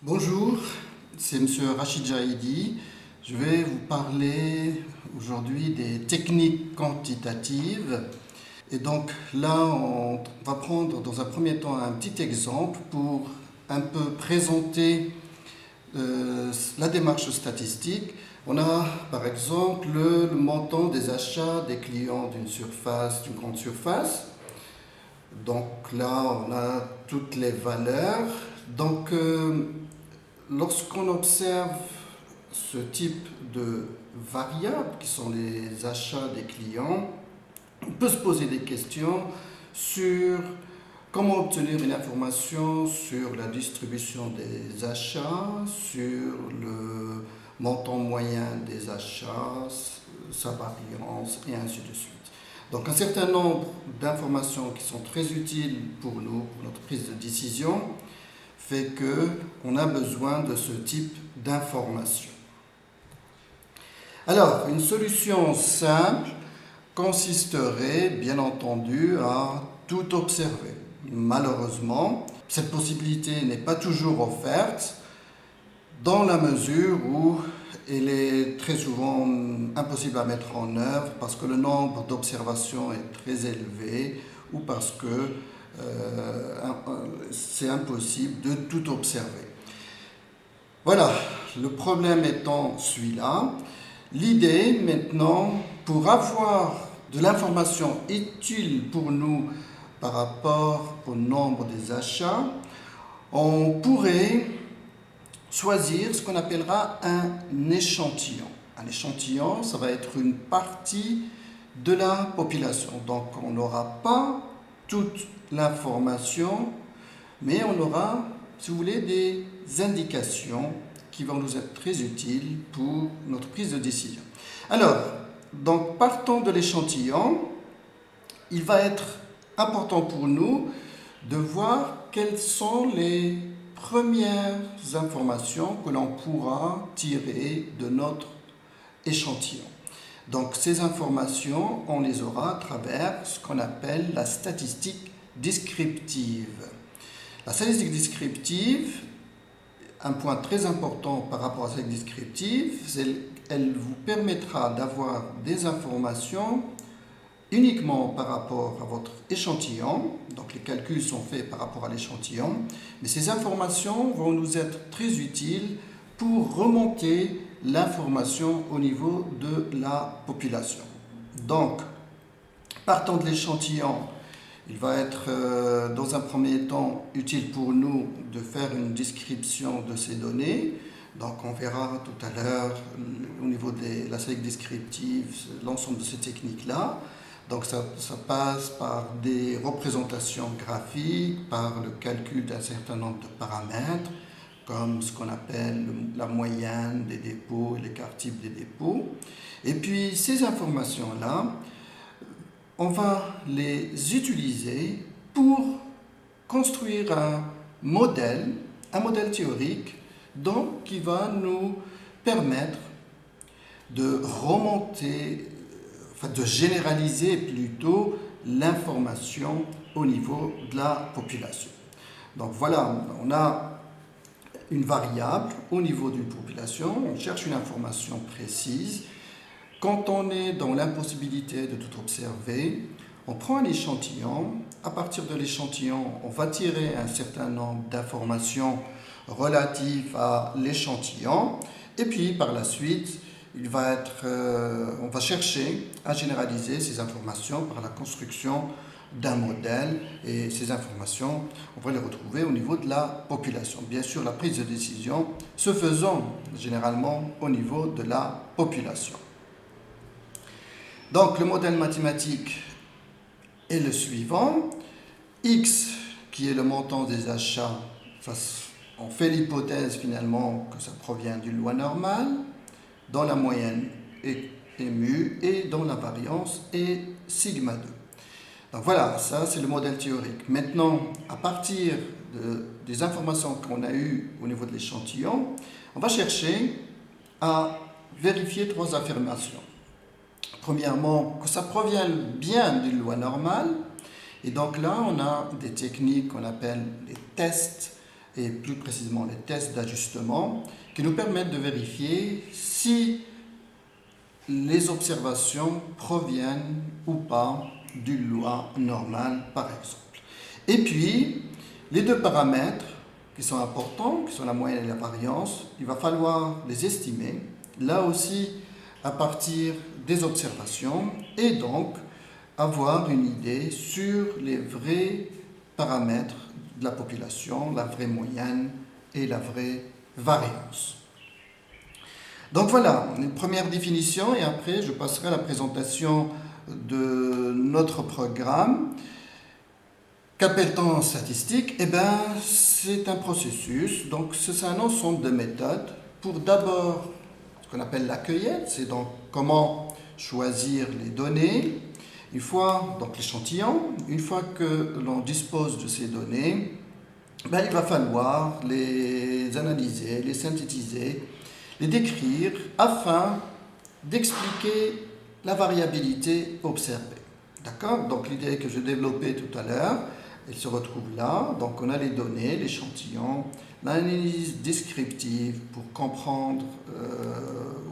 Bonjour, c'est Monsieur Rachid Jaïdi. Je vais vous parler aujourd'hui des techniques quantitatives. Et donc là, on va prendre dans un premier temps un petit exemple pour un peu présenter la démarche statistique. On a par exemple le montant des achats des clients d'une grande surface. Donc là, on a toutes les valeurs. Donc, lorsqu'on observe ce type de variables qui sont les achats des clients, on peut se poser des questions sur comment obtenir une information sur la distribution des achats, sur le montant moyen des achats, sa variance et ainsi de suite. Donc un certain nombre d'informations qui sont très utiles pour nous, pour notre prise de décision, fait qu'on a besoin de ce type d'informations. Alors, une solution simple consisterait, bien entendu, à tout observer. Malheureusement, cette possibilité n'est pas toujours offerte dans la mesure où elle est très souvent impossible à mettre en œuvre parce que le nombre d'observations est très élevé ou parce que c'est impossible de tout observer. Voilà, le problème étant celui-là. L'idée maintenant, pour avoir de l'information utile pour nous par rapport au nombre des achats, on pourrait choisir ce qu'on appellera un échantillon. Un échantillon, ça va être une partie de la population. Donc on n'aura pas toute l'information, mais on aura, si vous voulez, des indications qui vont nous être très utiles pour notre prise de décision. Alors, donc partant de l'échantillon, il va être important pour nous de voir quelles sont les premières informations que l'on pourra tirer de notre échantillon. Donc ces informations, on les aura à travers ce qu'on appelle la statistique descriptive. La statistique descriptive, un point très important par rapport à cette descriptive, elle vous permettra d'avoir des informations uniquement par rapport à votre échantillon, donc les calculs sont faits par rapport à l'échantillon, mais ces informations vont nous être très utiles pour remonter l'information au niveau de la population. Donc, partant de l'échantillon, il va être dans un premier temps utile pour nous de faire une description de ces données. Donc on verra tout à l'heure au niveau de la statistique descriptive l'ensemble de ces techniques-là. Donc ça passe par des représentations graphiques, par le calcul d'un certain nombre de paramètres, comme ce qu'on appelle la moyenne des dépôts et l'écart type des dépôts. Et puis ces informations-là, on va les utiliser pour construire un modèle théorique donc, qui va nous permettre de remonter, de généraliser plutôt l'information au niveau de la population. Donc voilà, on a une variable au niveau d'une population, on cherche une information précise. Quand on est dans l'impossibilité de tout observer, on prend un échantillon. À partir de l'échantillon, on va tirer un certain nombre d'informations relatives à l'échantillon. Et puis, par la suite, on va chercher à généraliser ces informations par la construction d'un modèle. Et ces informations, on va les retrouver au niveau de la population. Bien sûr, la prise de décision se faisant généralement au niveau de la population. Donc le modèle mathématique est le suivant. X, qui est le montant des achats, on fait l'hypothèse finalement que ça provient d'une loi normale, dont la moyenne est mu et dont la variance est sigma 2. Donc voilà, ça c'est le modèle théorique. Maintenant, à partir des informations qu'on a eues au niveau de l'échantillon, on va chercher à vérifier trois affirmations. Premièrement, que ça provienne bien d'une loi normale. Et donc là, on a des techniques qu'on appelle les tests et plus précisément les tests d'ajustement, qui nous permettent de vérifier si les observations proviennent ou pas d'une loi normale, par exemple. Et puis, les deux paramètres qui sont importants, qui sont la moyenne et la variance, il va falloir les estimer, là aussi à partir des observations, et donc avoir une idée sur les vrais paramètres de la population, la vraie moyenne et la vraie variance. Donc voilà, une première définition, et après je passerai à la présentation de notre programme. Qu'appelle-t-on en statistique? Eh bien, c'est un processus, donc c'est un ensemble de méthodes pour d'abord ce qu'on appelle la cueillette, c'est donc comment choisir les données. Une fois, donc l'échantillon, une fois que l'on dispose de ces données, ben, il va falloir les analyser, les synthétiser, les décrire afin d'expliquer la variabilité observée. D'accord? Donc l'idée que je développais tout à l'heure, elle se retrouve là. Donc on a les données, l'échantillon, l'analyse descriptive pour comprendre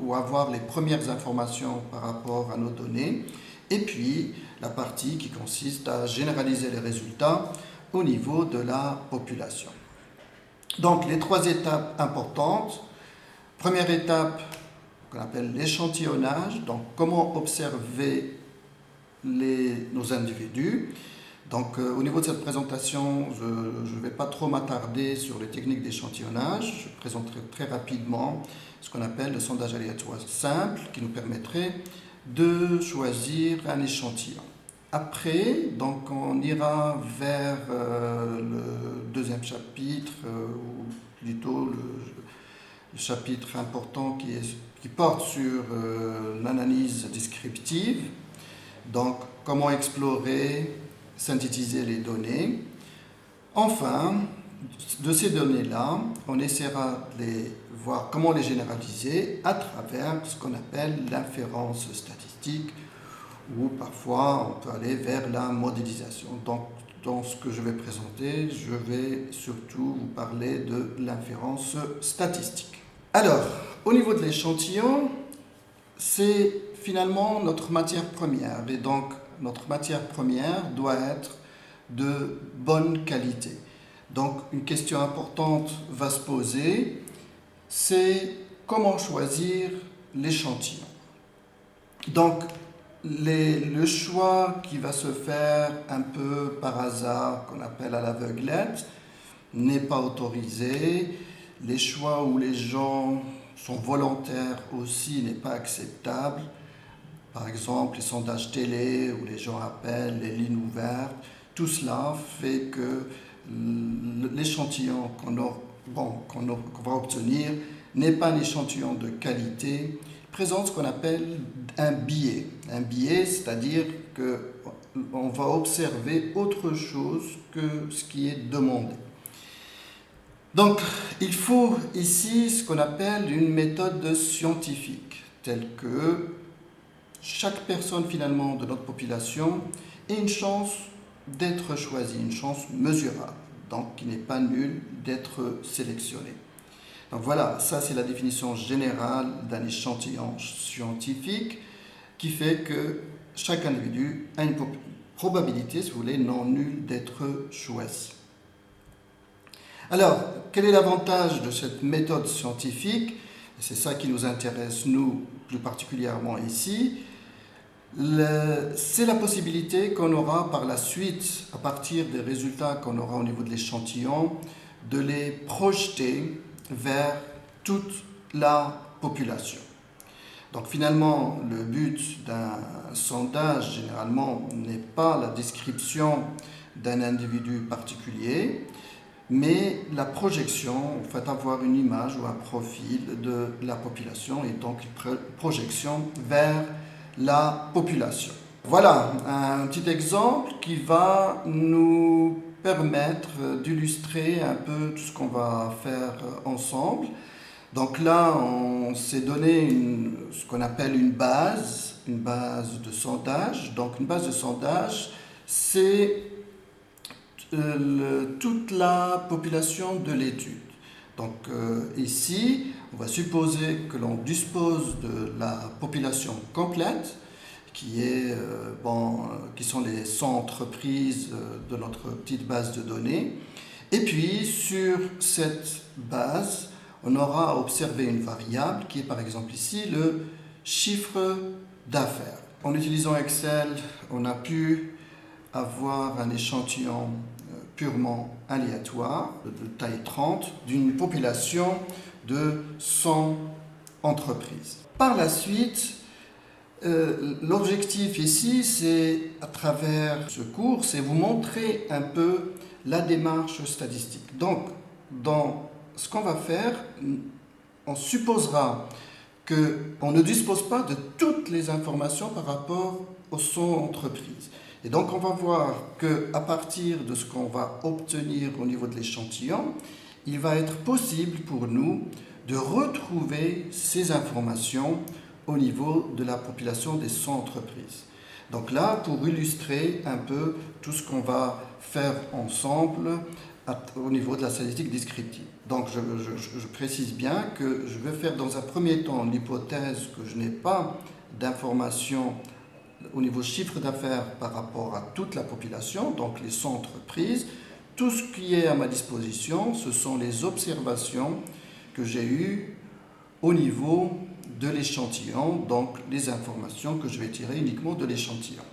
ou avoir les premières informations par rapport à nos données. Et puis la partie qui consiste à généraliser les résultats au niveau de la population. Donc les trois étapes importantes. Première étape qu'on appelle l'échantillonnage, donc comment observer nos individus. Donc au niveau de cette présentation, je ne vais pas trop m'attarder sur les techniques d'échantillonnage, je présenterai très rapidement ce qu'on appelle le sondage aléatoire simple qui nous permettrait de choisir un échantillon. Après, donc on ira vers le deuxième chapitre, ou plutôt le chapitre important qui porte sur l'analyse descriptive. Donc, comment explorer, synthétiser les données. Enfin, de ces données-là, on essaiera de voir comment les généraliser à travers ce qu'on appelle l'inférence statistique, ou parfois on peut aller vers la modélisation. Donc, dans ce que je vais présenter, je vais surtout vous parler de l'inférence statistique. Alors, au niveau de l'échantillon, c'est finalement notre matière première, et donc notre matière première doit être de bonne qualité. Donc une question importante va se poser, c'est comment choisir l'échantillon. Donc le choix qui va se faire un peu par hasard, qu'on appelle à l'aveuglette, n'est pas autorisé. Les choix où les gens sont volontaires aussi n'est pas acceptable. Par exemple, les sondages télé où les gens appellent, les lignes ouvertes, tout cela fait que l'échantillon qu'on va obtenir n'est pas un échantillon de qualité, présente ce qu'on appelle un biais. Un biais, c'est-à-dire qu'on va observer autre chose que ce qui est demandé. Donc, il faut ici ce qu'on appelle une méthode scientifique, telle que chaque personne finalement de notre population ait une chance d'être choisie, une chance mesurable, donc qui n'est pas nulle d'être sélectionnée. Donc voilà, ça c'est la définition générale d'un échantillon scientifique qui fait que chaque individu a une probabilité, si vous voulez, non nulle d'être choisi. Alors, quel est l'avantage de cette méthode scientifique? C'est ça qui nous intéresse, nous, plus particulièrement ici. C'est la possibilité qu'on aura par la suite, à partir des résultats qu'on aura au niveau de l'échantillon, de les projeter vers toute la population. Donc finalement, le but d'un sondage, généralement, n'est pas la description d'un individu particulier, mais la projection, en fait, avoir une image ou un profil de la population, et donc une projection vers la population. Voilà un petit exemple qui va nous permettre d'illustrer un peu tout ce qu'on va faire ensemble. Donc là, on s'est donné ce qu'on appelle une base de sondage. Donc une base de sondage, c'est toute la population de l'étude. Donc ici, on va supposer que l'on dispose de la population complète, qui sont les 100 entreprises de notre petite base de données. Et puis, sur cette base, on aura observé une variable qui est par exemple ici le chiffre d'affaires. En utilisant Excel, on a pu avoir un échantillon purement aléatoire de taille 30 d'une population de 100 entreprises. Par la suite, l'objectif ici, c'est à travers ce cours, c'est vous montrer un peu la démarche statistique. Donc, dans ce qu'on va faire, on supposera qu'on ne dispose pas de toutes les informations par rapport aux 100 entreprises. Et donc, on va voir qu'à partir de ce qu'on va obtenir au niveau de l'échantillon, il va être possible pour nous de retrouver ces informations au niveau de la population des 100 entreprises. Donc là, pour illustrer un peu tout ce qu'on va faire ensemble au niveau de la statistique descriptive. Donc je précise bien que je vais faire dans un premier temps l'hypothèse que je n'ai pas d'informations au niveau chiffre d'affaires par rapport à toute la population, donc les 100 entreprises. Tout ce qui est à ma disposition, ce sont les observations que j'ai eues au niveau de l'échantillon, donc les informations que je vais tirer uniquement de l'échantillon.